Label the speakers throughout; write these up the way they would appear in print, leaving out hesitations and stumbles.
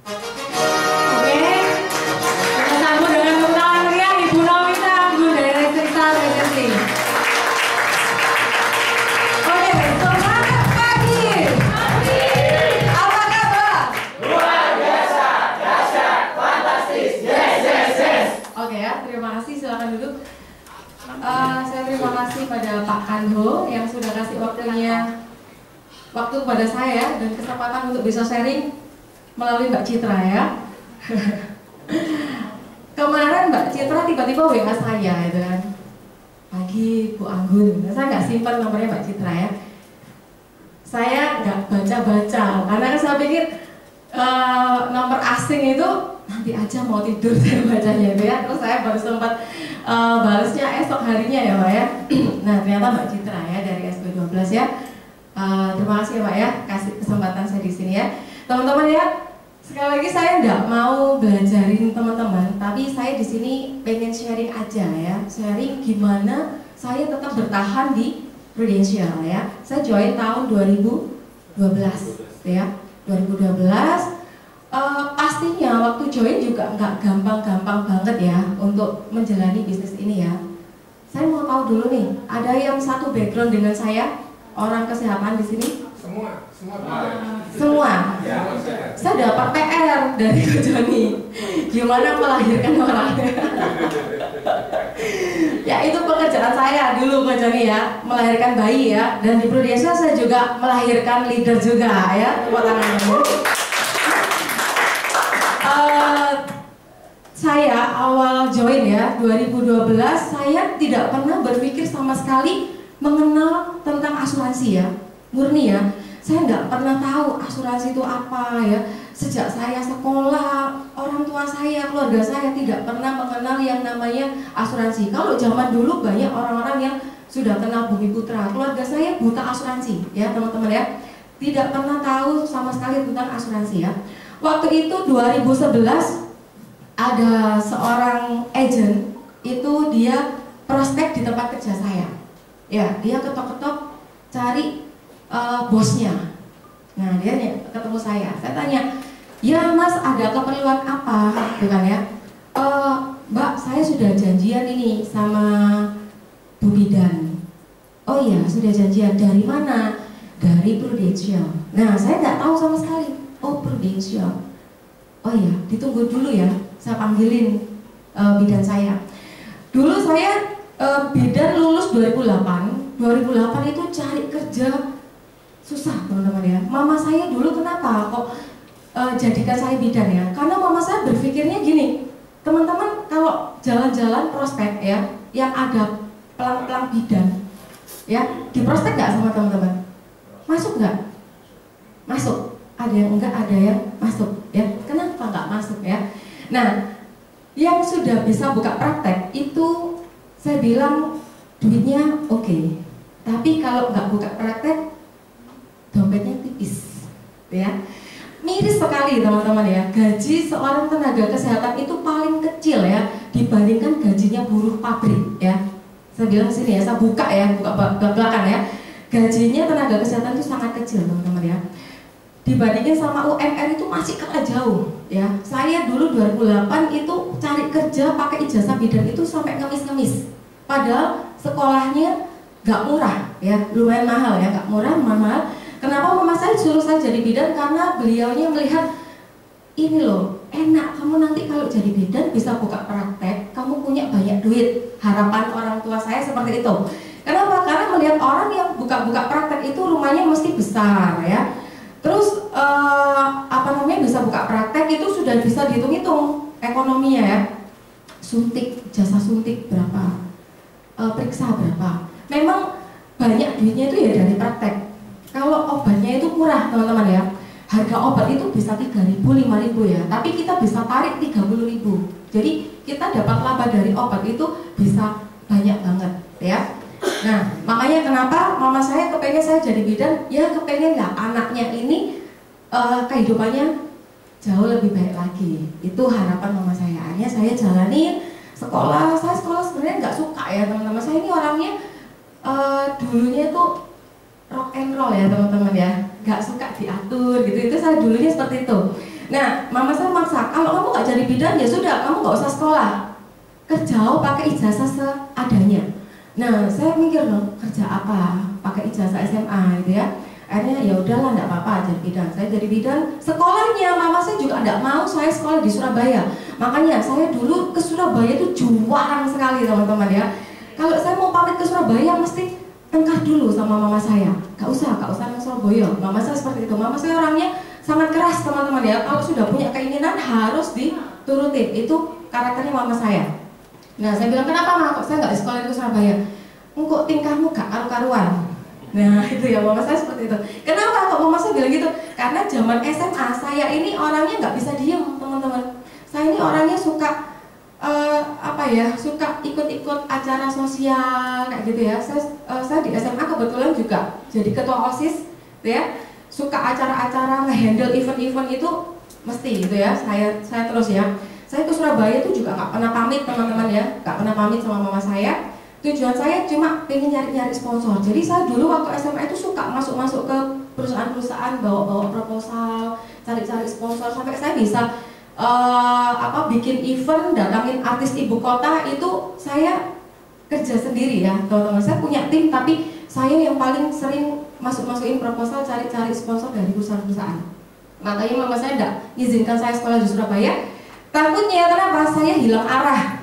Speaker 1: Oke, kita sambut dengan tepuk tangan meriah Ibu Novita Anggun dari Reserta Regency. Oke, semangat pagi. Apa kabar?
Speaker 2: Luar biasa, dahsyat, fantastis, yes, yes, yes.
Speaker 1: Oke ya, terima kasih. Silakan duduk. Saya terima kasih pada Pak Kanho yang sudah kasih waktu kepada saya dan kesempatan untuk bisa sharing melalui Mbak Citra ya. Kemarin Mbak Citra tiba-tiba WA saya itu kan, pagi Bu Anggun. Saya nggak simpan nomornya Mbak Citra ya. Saya nggak baca-baca karena saya pikir nomor asing itu nanti aja mau tidur saya bacanya itu ya. Terus saya baru sempat balasnya esok harinya ya Pak ya. Nah ternyata Mbak Citra ya dari SB12 ya. Terima kasih ya Pak ya kasih kesempatan saya di sini ya. Teman-teman ya, sekali lagi saya nggak mau belajarin teman-teman, tapi saya di sini pengen sharing aja ya. Sharing gimana saya tetap bertahan di Prudential ya. Saya join tahun 2012 ya. 2012 pastinya waktu join juga nggak gampang-gampang banget ya untuk menjalani bisnis ini ya. Saya mau tahu dulu nih, ada yang satu background dengan saya, orang kesehatan di sini? Semua. Saya dapat PR dari Ko Joni. Gimana melahirkan orang? Ya itu pekerjaan saya dulu Ko Joni ya, melahirkan bayi ya. Dan di Prudential saya juga melahirkan leader juga ya. Tepuk tangan dulu. Saya awal join ya 2012, saya tidak pernah berpikir sama sekali mengenal tentang asuransi ya, murni ya. Saya nggak pernah tahu asuransi itu apa ya. Sejak saya sekolah, orang tua saya, keluarga saya tidak pernah mengenal yang namanya asuransi. Kalau zaman dulu banyak orang-orang yang sudah kenal Bumi Putra. Keluarga saya buta asuransi ya teman-teman ya. Tidak pernah tahu sama sekali tentang asuransi ya. Waktu itu 2011 ada seorang agent itu dia prospek di tempat kerja saya. Ya, dia ketok-ketok cari bosnya. Nah, dia ketemu saya. Saya tanya, "Ya, Mas, ada keperluan apa?" Bukan ya? "Mbak, saya sudah janjian ini sama Bu Bidan." "Oh iya, sudah janjian. Dari mana?" "Dari Prudential." Nah, saya nggak tahu sama sekali. "Oh, Prudential. Oh iya, ditunggu dulu ya. Saya panggilin bidan saya." Dulu saya bidan lulus 2008. 2008 itu cari kerja susah teman-teman ya. Mama saya dulu kenapa kok jadikan saya bidan ya? Karena mama saya berpikirnya gini, teman-teman kalau jalan-jalan prospek ya, yang ada pelang-pelang bidan ya, di prospek nggak sama teman-teman? Masuk nggak? Masuk. Ada yang enggak, ada yang masuk ya. Kenapa nggak masuk ya? Nah, yang sudah bisa buka praktek itu saya bilang duitnya oke. Tapi kalau nggak buka praktek, dompetnya tipis ya. Miris sekali teman-teman ya. Gaji seorang tenaga kesehatan itu paling kecil ya dibandingkan gajinya buruh pabrik ya. Saya bilang sini ya, saya buka ya, buka belakang ya. Gajinya tenaga kesehatan itu sangat kecil teman-teman ya. Dibandingin sama UMR itu masih kalah jauh ya. Saya dulu 2008 itu cari kerja pakai ijazah bidan itu sampai ngemis-ngemis. Padahal sekolahnya nggak murah ya, lumayan mahal ya, nggak murah, mahal. Kenapa mama saya suruh saya jadi bidan? Karena beliaunya melihat ini loh, enak kamu nanti kalau jadi bidan bisa buka praktek, kamu punya banyak duit. Harapan orang tua saya seperti itu. Kenapa? Karena melihat orang yang buka-buka praktek itu rumahnya mesti besar ya. Terus bisa buka praktek itu sudah bisa dihitung-hitung ekonominya ya. Suntik, jasa suntik berapa, periksa berapa. Memang banyak duitnya itu ya dari praktek. Kalau obatnya itu murah teman-teman ya. Harga obat itu bisa 3.000, 5.000 ya. Tapi kita bisa tarik 30.000. Jadi kita dapat laba dari obat itu bisa banyak banget ya. Nah, makanya kenapa mama saya kepengen saya jadi bidan, ya kepengen lah anaknya ini kehidupannya jauh lebih baik lagi. Itu harapan mama saya. Akhirnya saya jalanin sekolah. Saya sekolah sebenarnya nggak suka ya teman-teman. Saya ini orangnya dulunya tuh rock and roll ya teman-teman ya, nggak suka diatur gitu. Itu saya dulunya seperti itu. Nah, mama saya maksa, kalau kamu nggak jadi bidan ya sudah, kamu nggak usah sekolah, kerja pakai ijazah seadanya. Nah, saya mikir loh, kerja apa? Pakai ijazah SMA gitu ya. Akhirnya ya udahlah, nggak apa-apa jadi bidan. Saya jadi bidan. Sekolahnya mama saya juga nggak mau saya sekolah di Surabaya. Makanya saya dulu ke Surabaya itu jualan sekali teman-teman ya. Kalau saya mau pamit ke Surabaya mesti tengkar dulu sama mama saya. Gak usah ke Surabaya. Mama saya seperti itu. Mama saya orangnya sangat keras teman-teman ya. Kalau sudah punya keinginan harus diturutin. Itu karakternya mama saya. Nah, saya bilang, kenapa mama kok saya nggak sekolah di Surabaya? Engkau tingkahmu gak karu-karuan. Nah, itu ya mama saya seperti itu. Kenapa kok mama saya bilang gitu? Karena zaman SMA saya ini orangnya nggak bisa diem teman-teman. Saya ini orangnya suka suka ikut-ikut acara sosial kayak gitu ya. Saya di SMA kebetulan juga jadi ketua OSIS, gitu ya. Suka acara-acara ngehandle event-event itu mesti gitu ya. Saya terus ya. Saya ke Surabaya itu juga nggak pernah pamit teman-teman ya, nggak pernah pamit sama mama saya. Tujuan saya cuma pengen nyari-nyari sponsor. Jadi saya dulu waktu SMA itu suka masuk-masuk ke perusahaan-perusahaan, bawa-bawa proposal, cari-cari sponsor sampai saya bisa bikin event, datangin artis ibu kota. Itu saya kerja sendiri ya teman-teman. Saya punya tim tapi saya yang paling sering masukin proposal, cari-cari sponsor dari perusahaan-perusahaan. Makanya mama saya enggak izinkan saya sekolah di Surabaya. Takutnya kenapa? Saya hilang arah.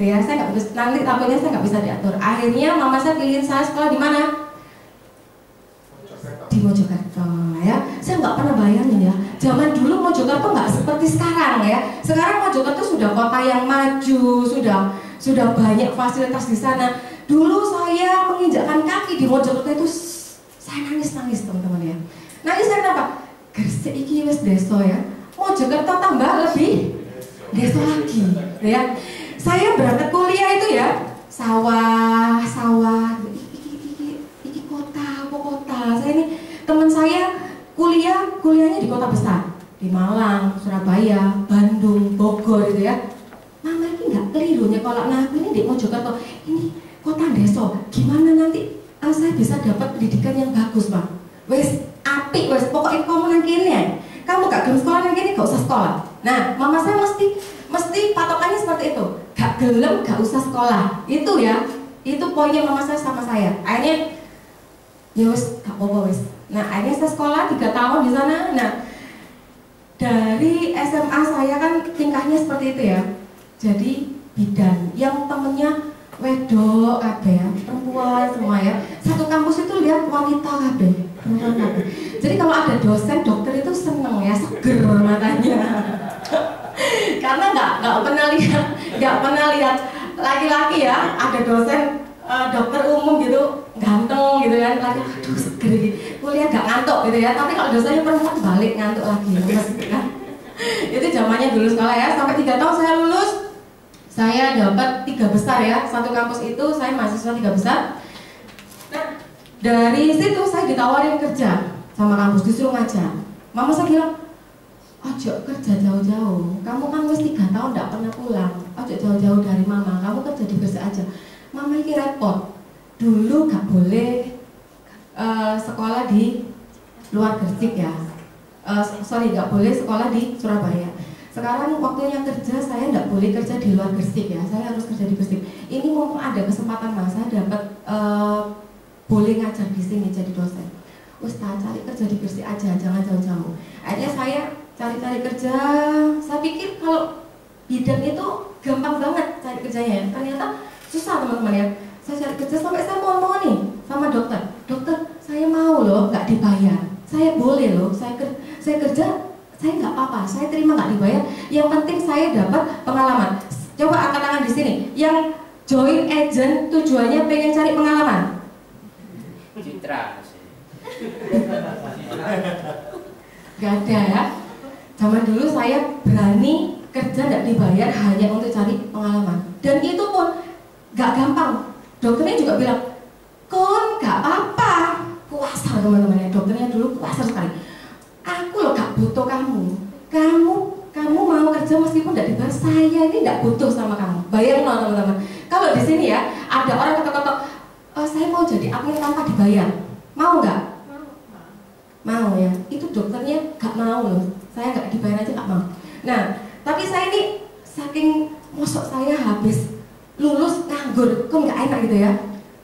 Speaker 1: Ya, saya nggak bisa, nanti takutnya saya nggak bisa diatur. Akhirnya mama saya pilihin saya sekolah di mana? Di Mojokerto ya. Saya nggak pernah bayangin ya. Zaman dulu Mojokerto nggak seperti sekarang ya. Sekarang Mojokerto sudah kota yang maju, sudah banyak fasilitas di sana. Dulu saya menginjakkan kaki di Mojokerto itu saya nangis teman-teman ya. Nangis kenapa? Gresik iki wis desa ya. Mojokerto tambah lebih desa lagi ya. Saya berangkat kuliah itu ya sawah, iki kota, apa kota. Saya ini teman saya kuliahnya di kota besar, di Malang, Surabaya, Bandung, Bogor gitu ya. Mama ini nggak keliru kalau aku ini di Mojokerto, ini kota desa. Gimana nanti saya bisa dapat pendidikan yang bagus, Pak? Wes apik, wes pokoknya kamu nang kene. Kamu gak gelem sekolah nang kene gak usah sekolah. Nah, mama saya mesti patokannya seperti itu. Gak gelem, gak usah sekolah. Itu ya, itu poinnya mama saya sama saya. Akhirnya, ya wes, gak apa-apa wes. Nah, akhirnya saya sekolah 3 tahun di sana. Nah, dari SMA saya kan tingkahnya seperti itu ya. Jadi bidan, yang temennya wedok kabeh ya, perempuan semua ya. Satu kampus itu lihat wanita kabeh, perempuan kabeh. Jadi kalau ada dosen dokter itu seneng ya, seger matanya. Karena nggak pernah lihat laki-laki ya, ada dosen dokter umum gitu ganteng gitu kan, lagi aduh seger gitu, kuliah gak ngantuk gitu ya. Tapi kalau dosennya perempuan balik ngantuk lagi kan. Itu zamannya dulu sekolah ya. Sampai 3 tahun saya lulus, saya dapat 3 besar ya. Satu kampus itu saya mahasiswa 3 besar. Nah, dari situ saya ditawarin kerja sama kampus, disuruh ngajar. Mama saya bilang, ojo kerja jauh-jauh, kamu kan wis 3 tahun gak pernah pulang, ojo jauh-jauh dari mama, kamu kerja di Gresik aja. Mama ini repot, dulu gak boleh sekolah di luar Gresik ya, gak boleh sekolah di Surabaya. Sekarang waktunya kerja, saya gak boleh kerja di luar Gresik ya, saya harus kerja di Gresik. Ini mumpung ada kesempatan mas, saya dapat boleh ngajar di sini jadi dosen. Ustaz, cari kerja di Gresik aja, jangan jauh-jauh. Akhirnya saya cari-cari kerja. Saya pikir kalau bidan itu gampang banget cari kerjanya ya. Ternyata susah teman-teman ya. Saya cari kerja sampai saya ngomong nih sama dokter. Dokter, saya mau loh nggak dibayar. Saya boleh loh, saya kerja, saya nggak apa-apa. Saya terima nggak dibayar. Yang penting saya dapat pengalaman. Coba angkat tangan di sini. Yang join agent tujuannya pengen cari pengalaman.
Speaker 2: Citra.
Speaker 1: Gak ada ya. Zaman dulu saya berani kerja tidak dibayar hanya untuk cari pengalaman. Dan itu pun gak gampang. Dokternya juga bilang, Kon gak apa-apa. Kuasar teman-teman ya. Dokternya dulu kuasar sekali. Aku loh gak butuh kamu. Kamu mau kerja meskipun tidak dibayar. Saya ini tidak butuh sama kamu. Bayar loh teman-teman. Kalau di sini ya ada orang ketok-ketok, saya mau jadi admin tanpa dibayar. Mau nggak? Mau ya. Itu dokternya gak mau loh. saya nggak dibayar aja nggak mau. Nah, tapi saya ini saking mosok saya habis lulus nganggur, kok nggak enak gitu ya.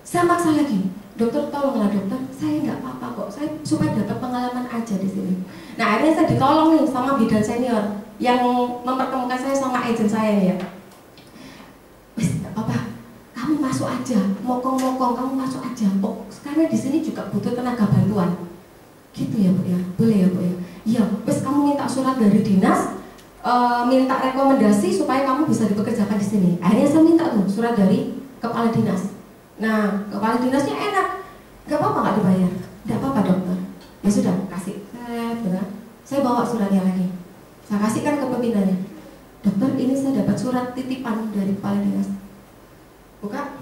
Speaker 1: Saya maksa lagi, dokter tolonglah dokter, saya nggak apa-apa kok, saya supaya dapat pengalaman aja di sini. Nah akhirnya saya ditolong nih sama bidan senior yang mempertemukan saya sama agent saya ya. Wis nggak apa-apa, kamu masuk aja, mokong-mokong kamu masuk aja. Oh, karena di sini juga butuh tenaga bantuan. Gitu ya Bu ya, boleh ya Bu ya. Iya, wis kamu minta surat dari dinas, minta rekomendasi supaya kamu bisa dipekerjakan di sini. Akhirnya saya minta tuh surat dari kepala dinas. Nah, kepala dinasnya enak, nggak apa-apa nggak dibayar, nggak apa-apa dokter. Ya sudah, kasih. Saya bawa suratnya lagi, saya kasihkan ke pimpinannya. Dokter, ini saya dapat surat titipan dari kepala dinas. Buka,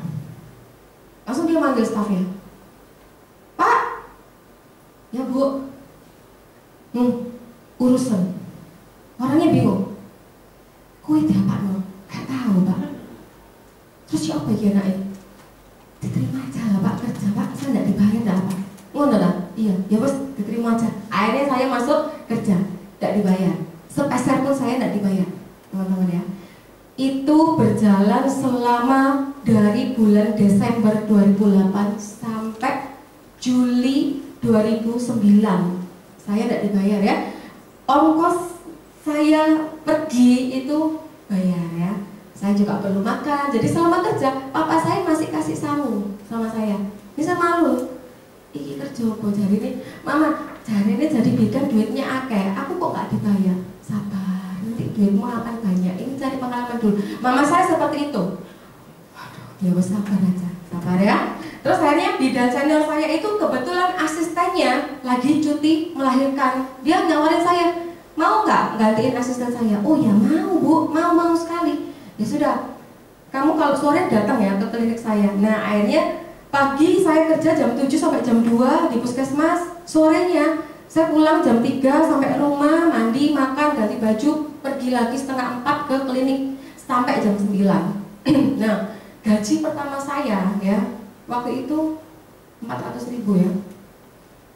Speaker 1: langsung dia manggil stafnya. Pak, ya Bu, urusan. Orangnya bingung. Kue apa no? Gak tahu Pak. Terus siapa yang naik? Diterima aja lah Pak, kerja Pak, saya nggak dibayar dah Pak. Ngono lah, iya, ya bos, diterima aja. Akhirnya saya masuk kerja, nggak dibayar. Sepeser pun saya nggak dibayar, teman-teman ya. Itu berjalan selama dari bulan Desember 2008 sampai Juli 2009. Saya nggak dibayar ya. Ongkos saya pergi itu bayar ya. Saya juga perlu makan. Jadi selama kerja, papa saya masih kasih sangu sama saya. Bisa malu. Iki kerja apa jari ini? Mama, jari ini jadi bidan duitnya akeh. Aku kok nggak dibayar? Sabar, nanti duitmu akan banyak. Ini cari pengalaman dulu. Mama saya seperti itu. Waduh, ya wes sabar aja. Sabar ya. Terus akhirnya bidan senior saya itu kebetulan asistennya lagi cuti melahirkan. Dia nawarin saya, mau nggak gantiin asisten saya? Oh ya mau Bu, mau sekali. Ya sudah, kamu kalau sore datang ya ke klinik saya. Nah akhirnya pagi saya kerja jam 7 sampai jam 2 di puskesmas. Sorenya saya pulang jam 3 sampai rumah, mandi, makan, ganti baju, pergi lagi setengah 4 ke klinik sampai jam 9. Nah gaji pertama saya ya waktu itu 400.000 ya.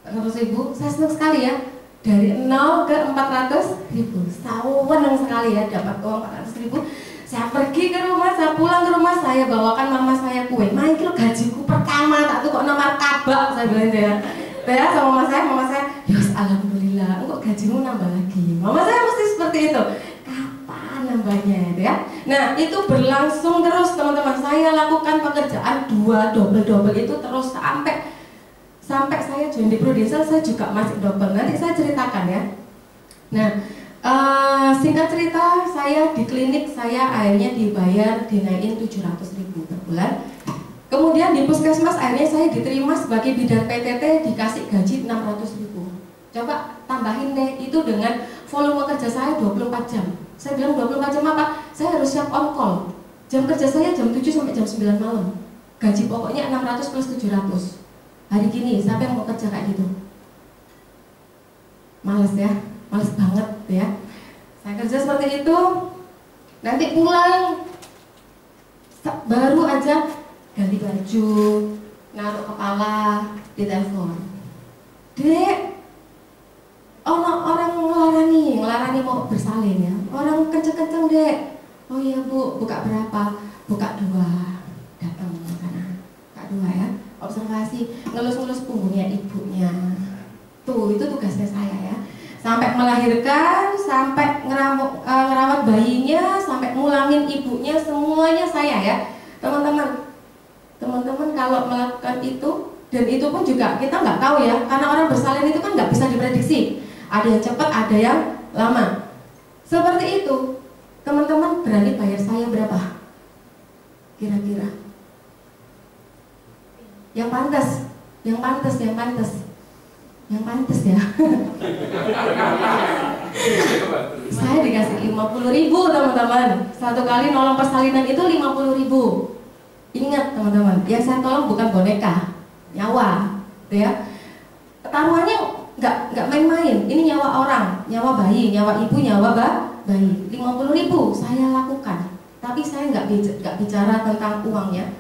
Speaker 1: 400.000, saya senang sekali ya. Dari 0 ke 400.000, senang sekali ya dapat uang 400.000. Saya pergi ke rumah, saya pulang ke rumah, saya bawakan mama saya kue. Ma, itu gajiku pertama, tak tuh kok nomor tabak, saya bilang ya. Ya sama mama saya, yos alhamdulillah, kok gajimu nambah lagi. Mama saya mesti seperti itu. Kapan nambahnya ya? Nah itu berlangsung terus teman-teman. Saya lakukan pekerjaan double itu terus sampai saya join di Prudential, saya juga masih double. Nanti saya ceritakan ya. Nah. Singkat cerita, saya di klinik saya akhirnya dibayar dinaikin 700.000 per bulan. Kemudian di puskesmas akhirnya saya diterima sebagai bidan PTT, dikasih gaji 600.000. Coba tambahin deh itu dengan volume kerja saya 24 jam. Saya bilang 24 jam apa? Saya harus siap on call. Jam kerja saya jam 7 sampai jam 9 malam. Gaji pokoknya 600 plus 700. Hari gini siapa yang mau kerja kayak gitu? Males ya. Males banget ya. Saya kerja seperti itu. Nanti pulang baru aja ganti baju, naruh kepala, ditelepon. Dek, orang ngelarani mau bersalin ya. Orang kenceng-kenceng dek. Oh iya Bu, buka berapa? Buka 2. Datang ke sana. Buka 2 ya. Observasi, ngelus-ngelus punggungnya ibunya. Tuh, itu tugasnya saya ya. Sampai melahirkan, sampai ngerawat bayinya, sampai ngulangin ibunya, semuanya saya ya. Teman-teman kalau melakukan itu, dan itu pun juga kita nggak tahu ya, karena orang bersalin itu kan nggak bisa diprediksi. Ada yang cepat, ada yang lama. Seperti itu, teman-teman berani bayar saya berapa? Kira-kira? Yang pantas ya. Saya dikasih 50.000 teman-teman. Satu kali nolong persalinan itu 50.000. Ingat teman-teman, yang saya tolong bukan boneka, nyawa, ya. Taruhannya nggak main-main. Ini nyawa orang, nyawa bayi, nyawa ibu, nyawa bayi. 50.000 saya lakukan. Tapi saya nggak bicara tentang uangnya.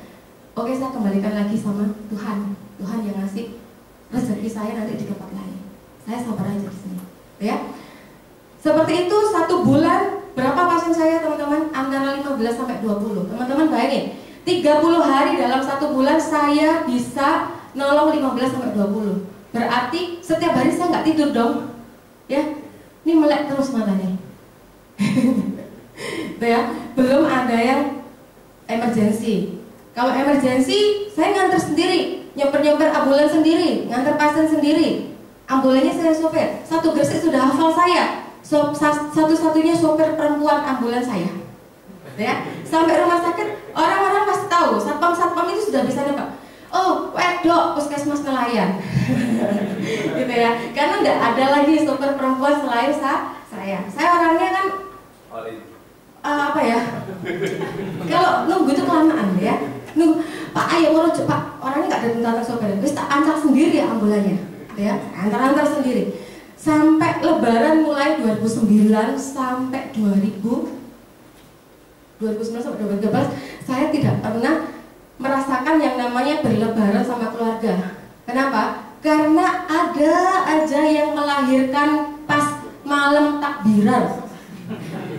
Speaker 1: Oke, saya kembalikan lagi sama Tuhan. Tuhan yang ngasih rezeki saya nanti di tempat lain. Saya sabar aja di sini, ya. seperti itu 1 bulan, berapa pasien saya teman-teman? Antara 15 sampai 20. Teman-teman bayangin, 30 hari dalam 1 bulan saya bisa nolong 15 sampai 20. Berarti setiap hari saya nggak tidur dong. Ya, ini melek terus matanya. Ya, belum ada yang emergency. Kalau emergency, saya nganter sendiri, nyamper ambulans sendiri, nganter pasien sendiri. Ambulannya saya sopir. Satu Gresik sudah hafal saya. Satu-satunya sopir perempuan ambulans saya. Ya, sampai rumah sakit orang-orang pasti tahu. Satpam itu sudah bisa nebak. Oh, wedok puskesmas nelayan. Gitu ya. Karena nggak ada lagi sopir perempuan selain saya. Saya orangnya kan apa ya? Kalau nunggu itu kelamaan ya. Nunggu, Pak ayo merujuk Pak. Orangnya nggak datang sopir. Terus tak antar sendiri ya ambulannya. Ya, antar sendiri. Sampai Lebaran mulai 2009 sampai 2009 sampai 2013 saya tidak pernah merasakan yang namanya berlebaran sama keluarga. Kenapa? Karena ada aja yang melahirkan pas malam takbiran,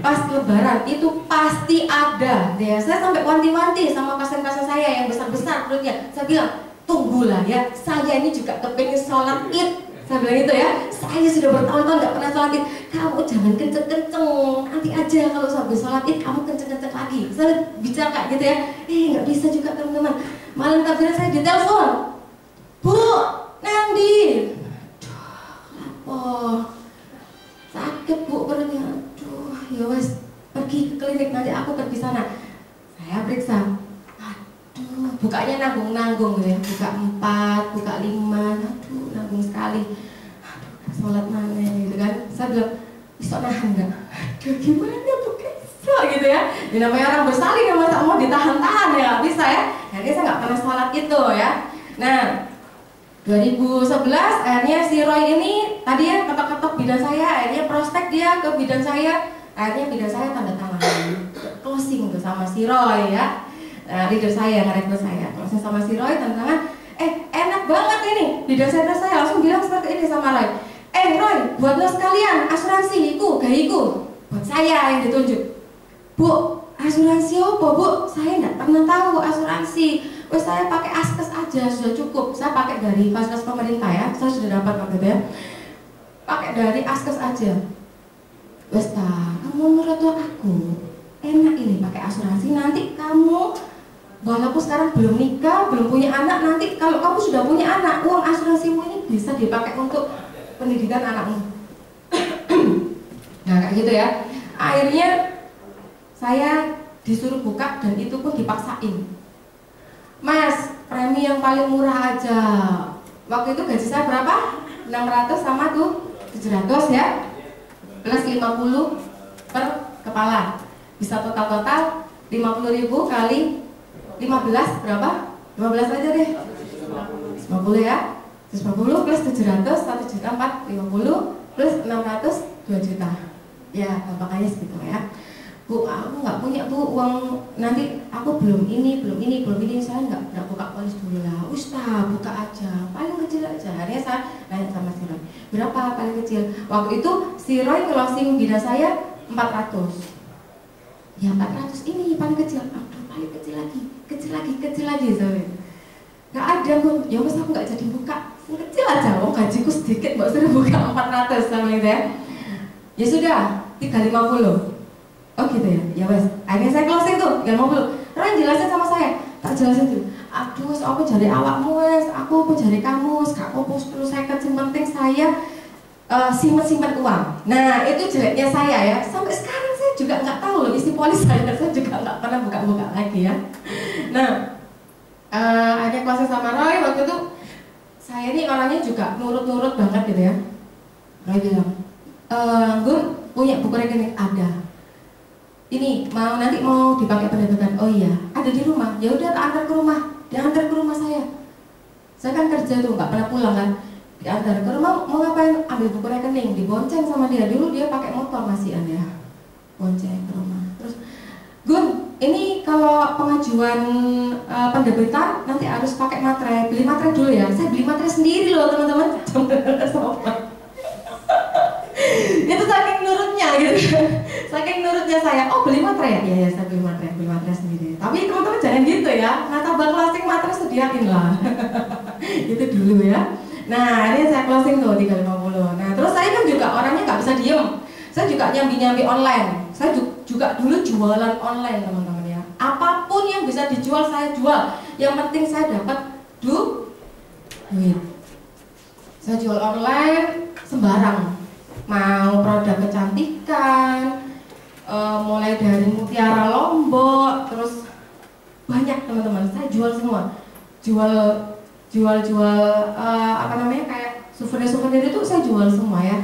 Speaker 1: pas lebaran itu pasti ada. Ya, saya sampai wanti-wanti sama pasien-pasien saya yang besar-besar perutnya. Saya bilang, tunggulah ya, saya ini juga kepengen sholat id. Saya bilang gitu ya, saya sudah bertahun-tahun nggak pernah sholat id. Kamu jangan kenceng-kenceng, nanti aja kalau sampai sholat id kamu kenceng-kenceng lagi. Saya bicara kayak gitu ya, nggak bisa juga teman-teman. Malam takbiran saya ditelepon, Bu, Nandi, aduh, sakit Bu perutnya, aduh, ya wes pergi ke klinik nanti aku pergi sana. Saya periksa, aduh, bukanya nanggung-nanggung ya, buka 4, buka 5, aduh, nanggung sekali. Aduh, sholat mana gitu kan? Saya bilang, bisa nahan nggak? Aduh, gimana Bu bisa gitu ya? Ini namanya orang bersalin ya, masa mau ditahan-tahan ya nggak bisa ya. Jadi saya nggak pernah sholat itu ya. Nah, 2011 akhirnya si Roy ini tadi ya ketok-ketok bidan saya, akhirnya prospek dia ke bidan saya, akhirnya bidan saya tanda tangan closing tuh sama si Roy ya. Leader saya, ngerekrut saya, closing sama si Roy tanda tangan. Enak banget ini, bidan saya langsung bilang seperti ini sama Roy. Roy, buat lo sekalian asuransi iku, gayiku, buat saya yang ditunjuk. Bu, asuransi apa Bu? Saya nggak pernah tahu asuransi. Wes saya pakai askes aja sudah cukup. Saya pakai dari fasilitas pemerintah ya. Saya sudah dapat waktu itu ya. Pakai dari askes aja. Wes kamu menurut aku enak ini pakai asuransi. Nanti kamu walaupun sekarang belum nikah, belum punya anak, nanti kalau kamu sudah punya anak, uang asuransimu ini bisa dipakai untuk pendidikan anakmu. Nah kayak gitu ya. Akhirnya saya disuruh buka dan itu pun dipaksain. Mas, premi yang paling murah aja. Waktu itu gaji saya berapa? 600 sama tuh 700 ya. Plus 50 per kepala. Bisa total 50.000 kali 15 berapa? 15 aja deh. 50 ya. 150 plus 700 1 juta 450 plus 600 2 juta. Ya, gampangnya segitu ya. Bu, aku nggak punya Bu uang, nanti aku belum ini, saya nggak buka polis dulu lah. Ustaz, buka aja, paling kecil aja. Akhirnya saya nanya sama si Roy, berapa paling kecil? Waktu itu si Roy closing bidan saya 400. Ya 400 ini paling kecil. Aduh, paling kecil lagi. Sorry. Nggak ada Bu, ya mas aku nggak jadi buka. Kecil aja, gajiku sedikit, mbak suruh buka 400 sama gitu ya. Ya sudah, 350. Oh gitu ya, ya wes. Akhirnya saya closing tuh, 350. Roy jelasin sama saya, tak jelasin tuh. Aduh, aku cari awakmu wes, aku cari kamu, aku perlu saya yang penting saya simpan uang. Nah itu jeleknya saya ya. Sampai sekarang saya juga nggak tahu loh isi polis saya juga nggak pernah buka-buka lagi ya. Nah, akhirnya closing sama Roy waktu itu. Saya ini orangnya juga nurut-nurut banget gitu ya. Roy bilang, Gun punya buku rekening? Ada. Ini nanti mau dipakai pendapatan. Oh iya, ada di rumah. Ya udah tak antar ke rumah. Diantar ke rumah saya. Saya kan kerja tuh, nggak pernah pulang kan. Diantar ke rumah, mau ngapain? Ambil buku rekening, dibonceng sama dia. Dulu dia pakai motor masihan ya. Bonceng ke rumah. Terus, Gun, ini kalau pengajuan pendebitan nanti harus pakai materai. Beli materai dulu ya. Saya beli materai sendiri loh teman-teman. Itu saking nurutnya gitu gitu. Saking nurutnya saya, oh beli materai ya, ya saya beli materai sendiri. Tapi teman-teman jangan gitu ya, nasabah closing materai sediain lah. Itu dulu ya. Nah ini saya closing tuh 350. Nah terus saya kan juga orangnya nggak bisa diem. Saya juga nyambi-nyambi online. Saya juga dulu jualan online teman-teman ya. Apapun yang bisa dijual saya jual. Yang penting saya dapat duit. Saya jual online sembarang. Mau produk kecantikan, mulai dari mutiara Lombok, terus banyak teman-teman. Saya jual semua. Jual apa namanya kayak souvenir itu saya jual semua ya.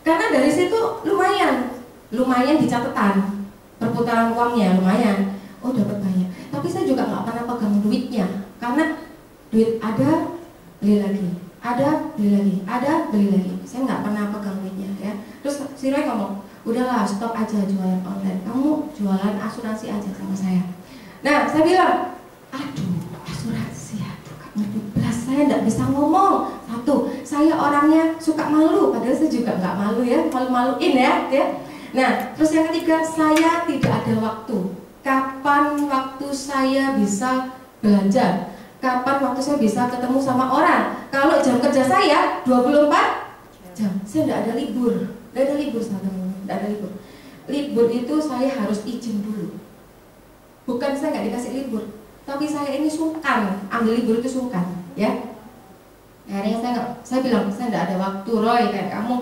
Speaker 1: Karena dari situ lumayan di catatan perputaran uangnya lumayan. Oh dapat banyak. Tapi saya juga nggak pernah pegang duitnya karena duit ada beli lagi. Ada beli lagi, ada beli lagi. Saya nggak pernah pegang duitnya ya. Terus si Roy ngomong, udahlah stop aja jualan online. Kamu jualan asuransi aja sama saya. Nah saya bilang, aduh asuransi, aduh kamu 12 saya nggak bisa ngomong. Satu, saya orangnya suka malu. Padahal saya juga nggak malu ya, malu-maluin ya. Nah terus yang ketiga, saya tidak ada waktu. Kapan waktu saya bisa belanja? Kapan waktu saya bisa ketemu sama orang? Kalau jam kerja saya 24 jam, saya tidak ada libur. Tidak ada libur, tidak ada libur. Libur itu saya harus izin dulu. Bukan saya nggak dikasih libur, tapi saya ini sungkan, ambil libur itu sungkan, ya. Akhirnya saya bilang, saya tidak ada waktu, Roy, kayak kamu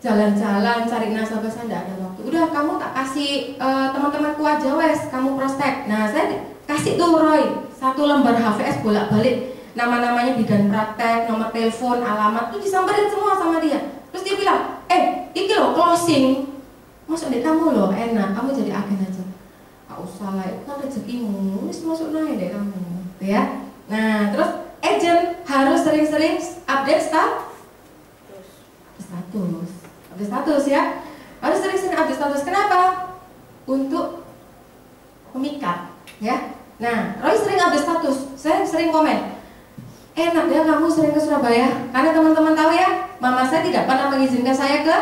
Speaker 1: jalan-jalan cari nasabah, saya tidak ada waktu. Udah kamu tak kasih teman-temanku aja wes, kamu prospek. Nah saya kasih tuh Roy 1 lembar HVS bolak-balik, nama-namanya, bidan praktek, nomor telepon, alamat, tuh disamperin semua sama dia. Terus dia bilang, iki loh closing, masuk deh kamu loh, enak, kamu jadi agen aja. Gak usah lah, itu kan rezekimu, masuk naik deh kamu, ya. Nah terus agent harus sering-sering update status ya, harus sering-sering update status. Kenapa? Untuk memikat, ya. Nah, Roy sering update status, saya sering komen. Enak ya kamu sering ke Surabaya, karena teman-teman tahu ya, mama saya tidak pernah mengizinkan saya ke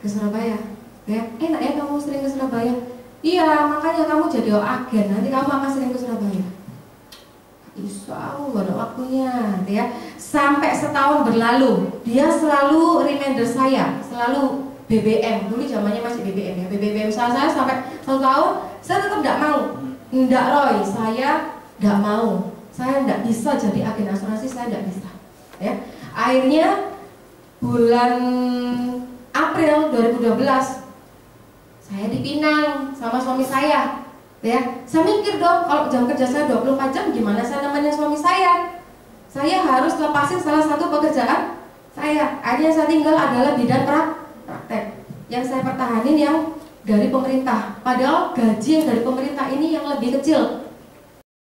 Speaker 1: Surabaya. Ya, enak ya kamu sering ke Surabaya. Iya, makanya kamu jadi agen, nanti kamu akan sering ke Surabaya. Insya Allah gak ada waktunya, ya. Sampai setahun berlalu, dia selalu reminder saya, selalu BBM. Dulu zamannya masih BBM ya, BBM saya sampai 1 tahun, saya tetap tidak mau. Enggak Roy, saya enggak mau. Saya enggak bisa jadi agen asuransi, saya enggak bisa. Ya. Akhirnya bulan April 2012 saya di Pinang sama suami saya. Ya, saya mikir dong, kalau jam kerja saya 24 jam gimana saya nemenin suami saya? Saya harus lepasin salah satu pekerjaan saya. Akhirnya saya tinggal adalah bidan praktek. Yang saya pertahanin yang dari pemerintah, padahal gaji yang dari pemerintah ini yang lebih kecil